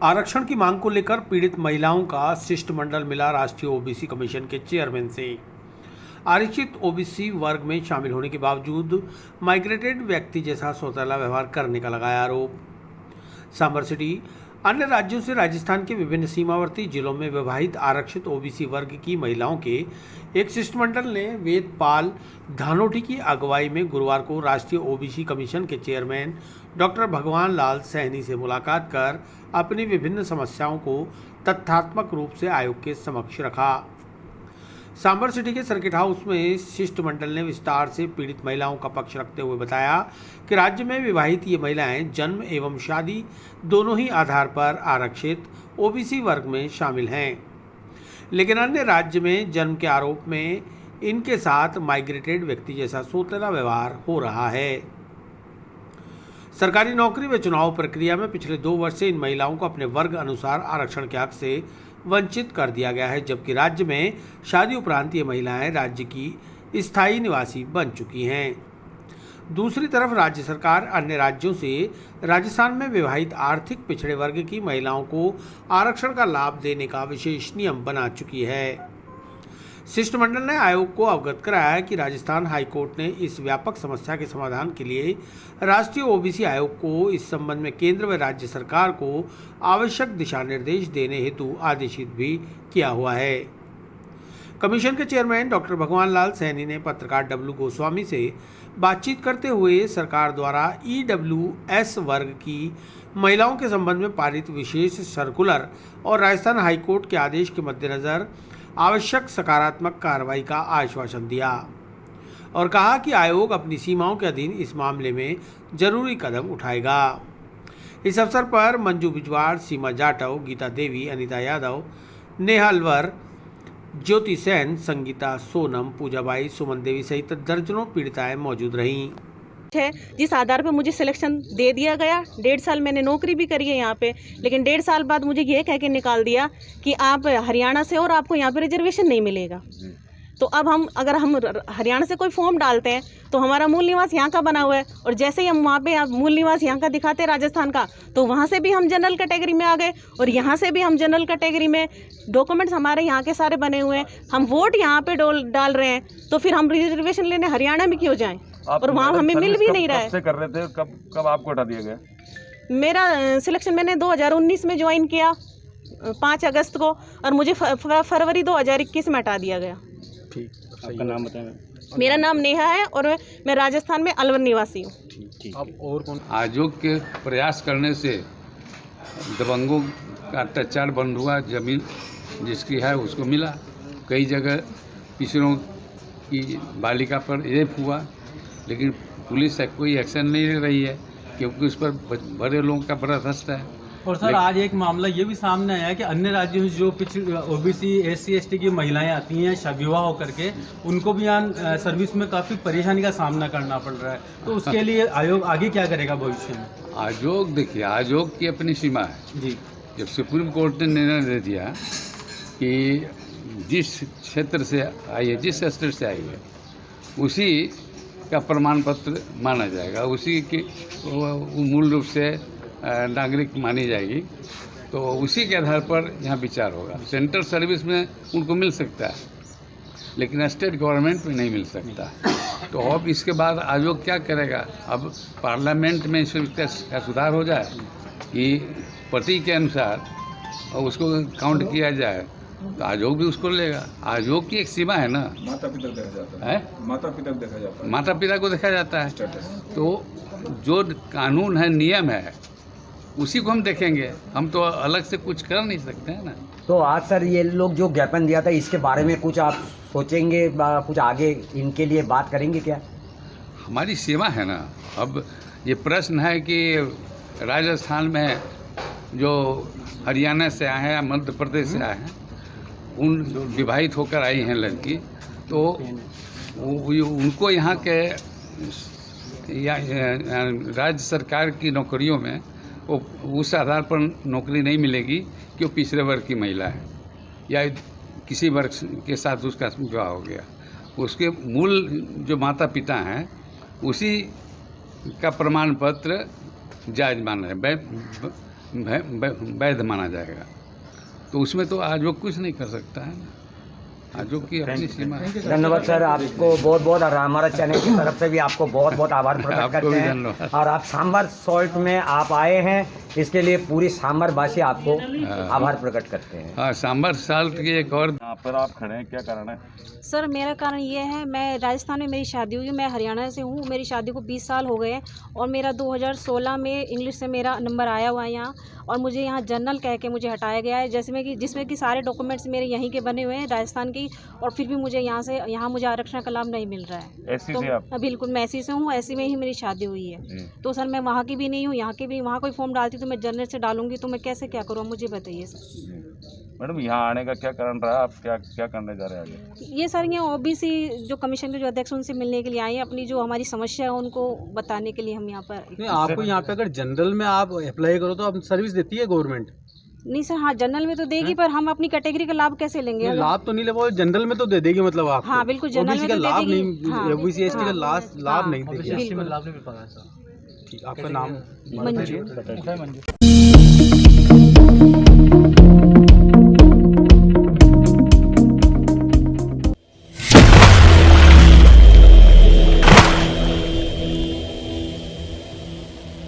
आरक्षण की मांग को लेकर पीड़ित महिलाओं का शिष्टमंडल मिला राष्ट्रीय ओबीसी कमीशन के चेयरमैन से। आरक्षित ओबीसी वर्ग में शामिल होने के बावजूद माइग्रेटेड व्यक्ति जैसा सौतेला व्यवहार करने का लगाया आरोप। सांबर सिटी अन्य राज्यों से राजस्थान के विभिन्न सीमावर्ती जिलों में विवाहित आरक्षित ओबीसी वर्ग की महिलाओं के एक शिष्टमंडल ने वेदपाल धानोटी की अगुवाई में गुरुवार को राष्ट्रीय ओबीसी कमीशन के चेयरमैन डॉक्टर भगवान लाल सैनी से मुलाकात कर अपनी विभिन्न समस्याओं को तथ्यात्मक रूप से आयोग के समक्ष रखा। सांबर सिटी के सर्किट हाउस में शिष्टमंडल ने विस्तार से पीड़ित महिलाओं का पक्ष रखते हुए बताया कि राज्य में विवाहित ये महिलाएं जन्म एवं शादी दोनों ही आधार पर आरक्षित ओबीसी वर्ग में शामिल हैं, लेकिन अन्य राज्य में जन्म के आरोप में इनके साथ माइग्रेटेड व्यक्ति जैसा सौतेला व्यवहार हो रहा है। सरकारी नौकरी व चुनाव प्रक्रिया में पिछले 2 वर्ष से इन महिलाओं को अपने वर्ग अनुसार आरक्षण के हक से वंचित कर दिया गया है, जबकि राज्य में शादी उपरांत ये महिलाएं राज्य की स्थायी निवासी बन चुकी हैं। दूसरी तरफ राज्य सरकार अन्य राज्यों से राजस्थान में विवाहित आर्थिक पिछड़े वर्ग की महिलाओं को आरक्षण का लाभ देने का विशेष नियम बना चुकी है। शिष्टमंडल ने आयोग को अवगत कराया कि राजस्थान हाईकोर्ट ने इस व्यापक समस्या के समाधान के लिए राष्ट्रीय ओबीसी आयोग को इस संबंध में केंद्र व राज्य सरकार को आवश्यक दिशा निर्देश देने हेतु आदेशित भी किया हुआ है। कमीशन के चेयरमैन डॉक्टर भगवान लाल सैनी ने पत्रकार डब्लू गोस्वामी से बातचीत करते हुए सरकार द्वारा ईडब्ल्यूएस वर्ग की महिलाओं के संबंध में पारित विशेष सर्कुलर और राजस्थान हाईकोर्ट के आदेश के मद्देनजर आवश्यक सकारात्मक कार्रवाई का आश्वासन दिया और कहा कि आयोग अपनी सीमाओं के अधीन इस मामले में जरूरी कदम उठाएगा। इस अवसर पर मंजू बिजवाड़, सीमा जाटव, गीता देवी, अनीता यादव, नेहा अलवर, ज्योति सेन, संगीता सोनम, पूजाबाई, सुमन देवी सहित दर्जनों पीड़िताएं मौजूद रहीं। है जिस आधार पर मुझे सिलेक्शन दे दिया गया। 1.5 साल मैंने नौकरी भी करी है यहाँ पे, लेकिन 1.5 साल बाद मुझे ये कह के निकाल दिया कि आप हरियाणा से और आपको यहाँ पे रिजर्वेशन नहीं मिलेगा। तो अब अगर हम हरियाणा से कोई फॉर्म डालते हैं तो हमारा मूल निवास यहाँ का बना हुआ है, और जैसे ही हम वहाँ पे मूल निवास यहाँ का दिखाते हैं राजस्थान का, तो वहाँ से भी हम जनरल कैटेगरी में आ गए और यहाँ से भी हम जनरल कैटेगरी में। डॉक्यूमेंट्स हमारे यहाँ के सारे बने हुए हैं, हम वोट यहाँ पे डाल रहे हैं, तो फिर हम रिजर्वेशन लेने हरियाणा में क्यों जाएं? और वहाँ हमें मिल भी नहीं रहा है। कब से कर रहे थे? कब आपको हटा दिया गया? मेरा सिलेक्शन मैंने 2019 में ज्वाइन किया 5 अगस्त को, और मुझे फरवरी 2021 में हटा दिया गया। ठीक, आपका नाम बताएं। मेरा नाम नेहा है और मैं राजस्थान में अलवर निवासी हूँ। अब और कौन? आयोग के प्रयास करने से दबंगों का अत्याचार बंद हुआ। जमीन जिसकी है उसको मिला। कई जगह पिछड़ों की बालिका पर रेप हुआ, लेकिन पुलिस कोई एक्शन नहीं ले रही है क्योंकि उस पर बड़े लोगों का बड़ा हस्त है। और सर आज एक मामला ये भी सामने आया है कि अन्य राज्यों से जो ओबीसी SC ST की महिलाएं आती हैं विवाह होकर के, उनको भी यहाँ सर्विस में काफ़ी परेशानी का सामना करना पड़ रहा है। तो उसके लिए आयोग आगे क्या करेगा भविष्य में? आयोग देखिए, आयोग की अपनी सीमा है जी। जब सुप्रीम कोर्ट ने निर्णय दे दिया कि जिस क्षेत्र से आई है, जिस स्टेट से आई है, उसी का प्रमाण पत्र माना जाएगा, उसी की मूल रूप से नागरिक मानी जाएगी, तो उसी के आधार पर यहाँ विचार होगा। सेंट्रल सर्विस में उनको मिल सकता है, लेकिन स्टेट गवर्नमेंट में नहीं मिल सकता। तो अब इसके बाद आयोग क्या करेगा? अब पार्लियामेंट में इसका सुधार हो जाए कि पति के अनुसार उसको काउंट किया जाए, तो आयोग भी उसको लेगा। आयोग की एक सीमा है ना। माता पिता देखा जाता है, माता पिता देखा जाता है, माता पिता को देखा जाता है। तो जो कानून है, नियम है, उसी को हम देखेंगे। हम तो अलग से कुछ कर नहीं सकते हैं ना। तो आज सर ये लोग जो ज्ञापन दिया था, इसके बारे में कुछ आप सोचेंगे, कुछ आगे इनके लिए बात करेंगे क्या? हमारी सीमा है ना। अब ये प्रश्न है कि राजस्थान में जो हरियाणा से आए हैं, मध्य प्रदेश से आए हैं, उन विवाहित होकर आई हैं लड़की, तो उनको यहाँ के राज्य सरकार की नौकरियों में वो उस आधार पर नौकरी नहीं मिलेगी कि वो पिछड़े वर्ग की महिला है या किसी वर्ग के साथ उसका विवाह हो गया। उसके मूल जो माता पिता हैं उसी का प्रमाण पत्र जायज माना है, वैध माना जाएगा। तो उसमें तो आयोग कुछ नहीं कर सकता है ना, आयोग की अपनी सीमा है। धन्यवाद सर, आपको बहुत बहुत, और हमारा चैनल की तरफ से भी आपको बहुत बहुत आभार प्रकट आपको करते भी हैं। धन्यवाद। और आप सांभर सॉल्ट में आप आए हैं, इसके लिए पूरी सांभर वासी आपको आभार प्रकट करते हैं। हाँ, सांभर साल्ट की एक और यहाँ पर आप खड़े हैं, क्या कारण है? सर मेरा कारण ये है, मैं राजस्थान में मेरी शादी हुई, मैं हरियाणा से हूँ, मेरी शादी को 20 साल हो गए हैं और मेरा 2016 में इंग्लिश से मेरा नंबर आया हुआ है यहाँ, और मुझे यहाँ जनरल कह के मुझे हटाया गया है, जिसमें कि सारे डॉक्यूमेंट्स मेरे यहीं के बने हुए हैं राजस्थान की, और फिर भी मुझे यहाँ मुझे आरक्षण का लाभ नहीं मिल रहा है। एससी से आप? बिल्कुल, मैं एससी से हूँ, एससी में ही मेरी शादी हुई है। तो सर मैं वहाँ की भी नहीं हूँ, यहाँ की भी, वहाँ कोई फॉर्म डालती तो मैं जनरल से डालूंगी, तो मैं कैसे क्या करूँ, मुझे बताइए सर। मैडम, यहाँ आने का क्या कारण रहा? आप क्या करने जा रहे हैं आगे? ये सर यहाँ ओबीसी जो कमीशन के जो अध्यक्ष उनसे मिलने के लिए आए हैं, अपनी जो हमारी समस्या है उनको बताने के लिए हम यहाँ पर। नहीं, आपको यहाँ पे अगर जनरल में आप अप्लाई करो तो आप सर्विस देती है गवर्नमेंट? नहीं सर, हाँ जनरल में तो देगी, पर हम अपनी कैटेगरी का लाभ कैसे लेंगे? लाभ तो नहीं ले पाओगे, जनरल में तो दे देगी मतलब आपको। हाँ बिल्कुल, जनरल में का तो दे लाभ देगी। नहीं, हाँ, ओबीसी एसटी का लाभ नहीं बिल्कुल। देगी। ठीक, आपका नाम? मंजू।